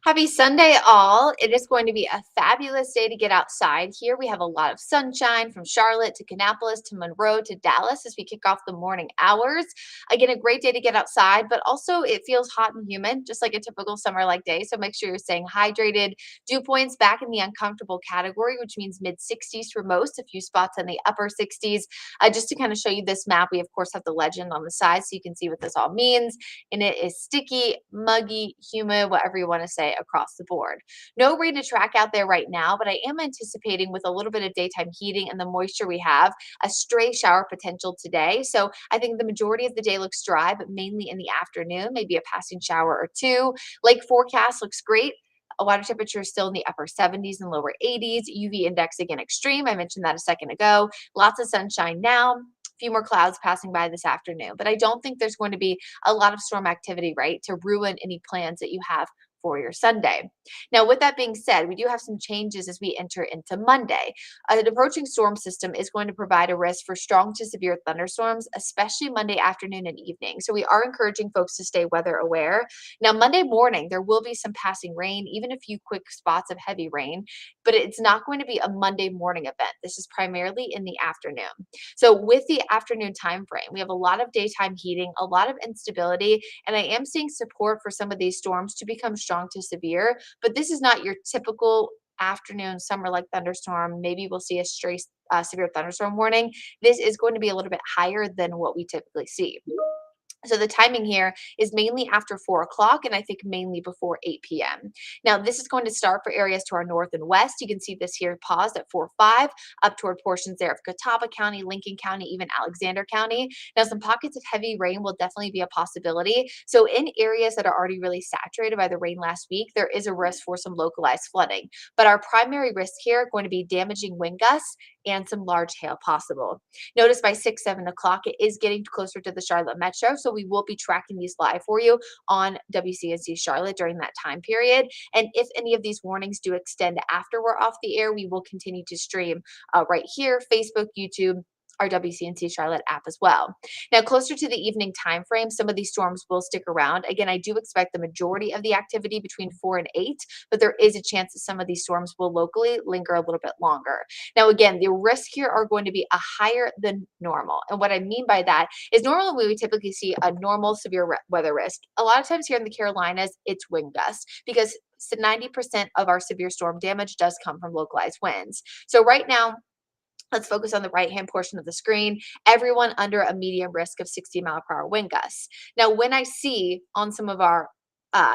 Happy Sunday, all. It is going to be a fabulous day to get outside here. We have a lot of sunshine from Charlotte to Kannapolis to Monroe to Dallas as we kick off the morning hours. Again, a great day to get outside, but also it feels hot and humid, just like a typical summer like day. So make sure you're staying hydrated. Dew points back in the uncomfortable category, which means mid 60s for most, a few spots in the upper 60s. Just to kind of show you this map, we of course have the legend on the side so you can see what this all means. And it is sticky, muggy, humid, whatever you want to say across the board. No rain to track out there right now, but I am anticipating with a little bit of daytime heating and the moisture we have, a stray shower potential today. So I think the majority of the day looks dry, but mainly in the afternoon, maybe a passing shower or two. Lake forecast looks great. A water temperature is still in the upper 70s and lower 80s. UV index again extreme. I mentioned that a second ago. Lots of sunshine now. Few more clouds passing by this afternoon, but I don't think there's going to be a lot of storm activity, right, to ruin any plans that you have for your Sunday. Now, with that being said, we do have some changes as we enter into Monday. An approaching storm system is going to provide a risk for strong to severe thunderstorms, especially Monday afternoon and evening. So we are encouraging folks to stay weather aware. Now, Monday morning, there will be some passing rain, even a few quick spots of heavy rain, but it's not going to be a Monday morning event. This is primarily in the afternoon. So with the afternoon time frame, we have a lot of daytime heating, a lot of instability, and I am seeing support for some of these storms to become strong to severe, but this is not your typical afternoon summer like thunderstorm. Maybe we'll see a stray severe thunderstorm warning. This is going to be a little bit higher than what we typically see. So the timing here is mainly after 4 o'clock and I think mainly before 8 p.m. Now, this is going to start for areas to our north and west. You can see this here paused at 4-5 up toward portions there of Catawba County, Lincoln County, even Alexander County. Now, some pockets of heavy rain will definitely be a possibility. So in areas that are already really saturated by the rain last week, there is a risk for some localized flooding. But our primary risk here are going to be damaging wind gusts and some large hail possible. Notice by 6-7 o'clock, it is getting closer to the Charlotte Metro. So we will be tracking these live for you on WCNC Charlotte during that time period. And if any of these warnings do extend after we're off the air, we will continue to stream right here, Facebook, YouTube, our WCNC Charlotte app as well. Now, closer to the evening time frame, some of these storms will stick around. Again, I do expect the majority of the activity between 4 and 8, but there is a chance that some of these storms will locally linger a little bit longer. Now, again, the risks here are going to be a higher than normal. And what I mean by that is normally we typically see a normal severe weather risk. A lot of times here in the Carolinas, it's wind gusts because 90% of our severe storm damage does come from localized winds. So right now, let's focus on the right-hand portion of the screen. Everyone under a medium risk of 60-mile-per-hour wind gusts. Now, when I see on some of our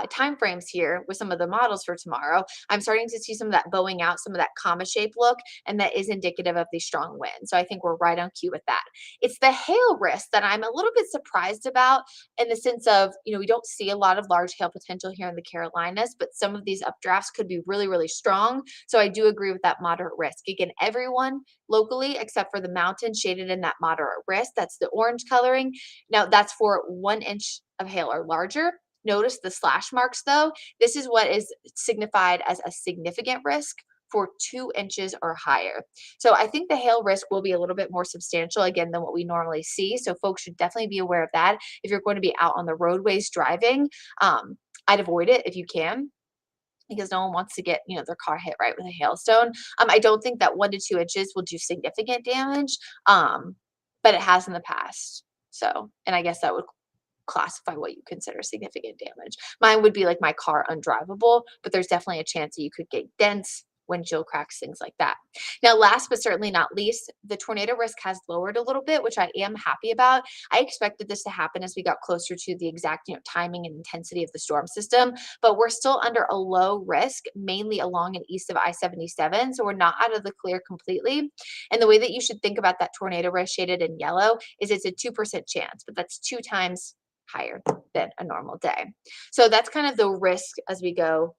time frames here with some of the models for tomorrow, I'm starting to see some of that bowing out, some of that comma shape look, and that is indicative of the strong wind. So I think we're right on cue with that. It's the hail risk that I'm a little bit surprised about in the sense of, we don't see a lot of large hail potential here in the Carolinas, but some of these updrafts could be really, really strong. So I do agree with that moderate risk. Again, everyone locally except for the mountains shaded in that moderate risk. That's the orange coloring. Now that's for 1 inch of hail or larger. Notice the slash marks though. This is what is signified as a significant risk for 2 inches or higher. So I think the hail risk will be a little bit more substantial again than what we normally see. So folks should definitely be aware of that. If you're going to be out on the roadways driving, I'd avoid it if you can, because no one wants to get, their car hit right with a hailstone. I don't think that 1 to 2 inches will do significant damage, but it has in the past. So, and I guess that would classify what you consider significant damage. Mine would be like my car undrivable, but there's definitely a chance that you could get dents, windshield cracks, things like that. Now, last but certainly not least, the tornado risk has lowered a little bit, which I am happy about. I expected this to happen as we got closer to the exact timing and intensity of the storm system, but we're still under a low risk, mainly along and east of I-77, so we're not out of the clear completely. And the way that you should think about that tornado risk shaded in yellow is it's a 2% chance, but that's 2 times higher than a normal day. So that's kind of the risk as we go,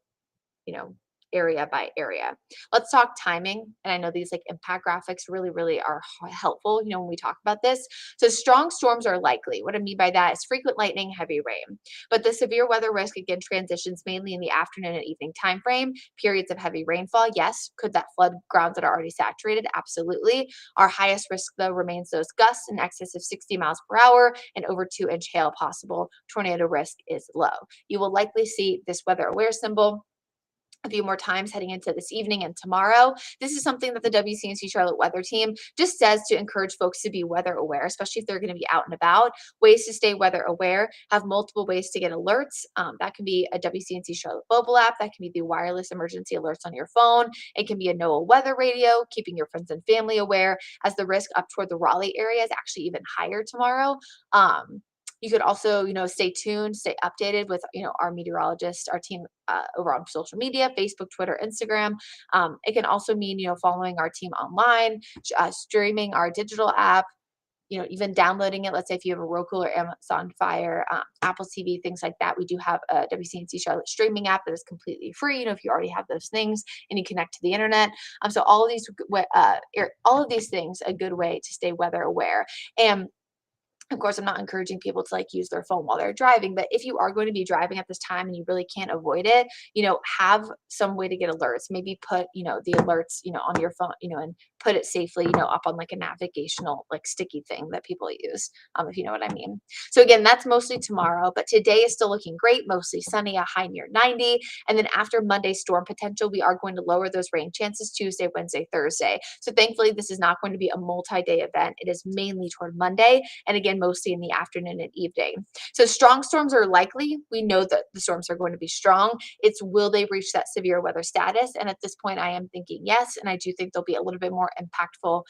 area by area. Let's talk timing. And I know these impact graphics really are helpful, when we talk about this. So strong storms are likely. What I mean by that is frequent lightning, heavy rain. But the severe weather risk again transitions mainly in the afternoon and evening time frame. Periods of heavy rainfall, yes. Could that flood grounds that are already saturated? Absolutely. Our highest risk though remains those gusts in excess of 60 miles per hour and over 2-inch hail possible. Tornado risk is low. You will likely see this weather aware symbol a few more times heading into this evening and tomorrow. This is something that the WCNC Charlotte weather team just says to encourage folks to be weather aware, especially if they're going to be out and about. Ways to stay weather aware have multiple ways to get alerts. That can be a WCNC Charlotte mobile app, that can be the wireless emergency alerts on your phone. It can be a NOAA weather radio, keeping your friends and family aware as the risk up toward the Raleigh area is actually even higher tomorrow. You could also, stay tuned, stay updated with, our meteorologist, our team over on social media, Facebook, Twitter, Instagram. It can also mean, following our team online, streaming our digital app, even downloading it. Let's say if you have a Roku or Amazon Fire, Apple TV, things like that. We do have a WCNC Charlotte streaming app that is completely free. If you already have those things and you connect to the internet. So all of these things, a good way to stay weather aware. And of course, I'm not encouraging people to use their phone while they're driving, but if you are going to be driving at this time and you really can't avoid it, have some way to get alerts. Maybe put, the alerts, on your phone, and put it safely, up on a navigational sticky thing that people use, if you know what I mean. So again, that's mostly tomorrow, but today is still looking great, mostly sunny, a high near 90. And then after Monday's storm potential, we are going to lower those rain chances Tuesday, Wednesday, Thursday. So thankfully, this is not going to be a multi-day event. It is mainly toward Monday. And again, mostly in the afternoon and evening. So strong storms are likely. We know that the storms are going to be strong. It's will they reach that severe weather status? And at this point, I am thinking yes. And I do think they'll be a little bit more impactful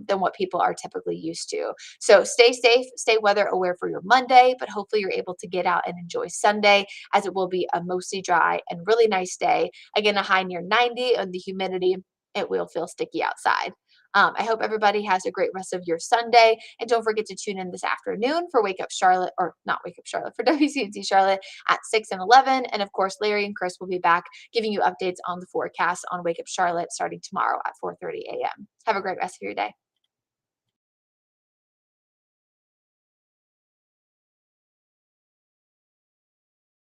than what people are typically used to. So stay safe, stay weather aware for your Monday, but hopefully you're able to get out and enjoy Sunday as it will be a mostly dry and really nice day. Again, a high near 90 and the humidity, it will feel sticky outside. I hope everybody has a great rest of your Sunday. And don't forget to tune in this afternoon for Wake Up Charlotte, or not Wake Up Charlotte, for WCNC Charlotte at 6 and 11. And of course, Larry and Chris will be back giving you updates on the forecast on Wake Up Charlotte starting tomorrow at 4:30 a.m. Have a great rest of your day.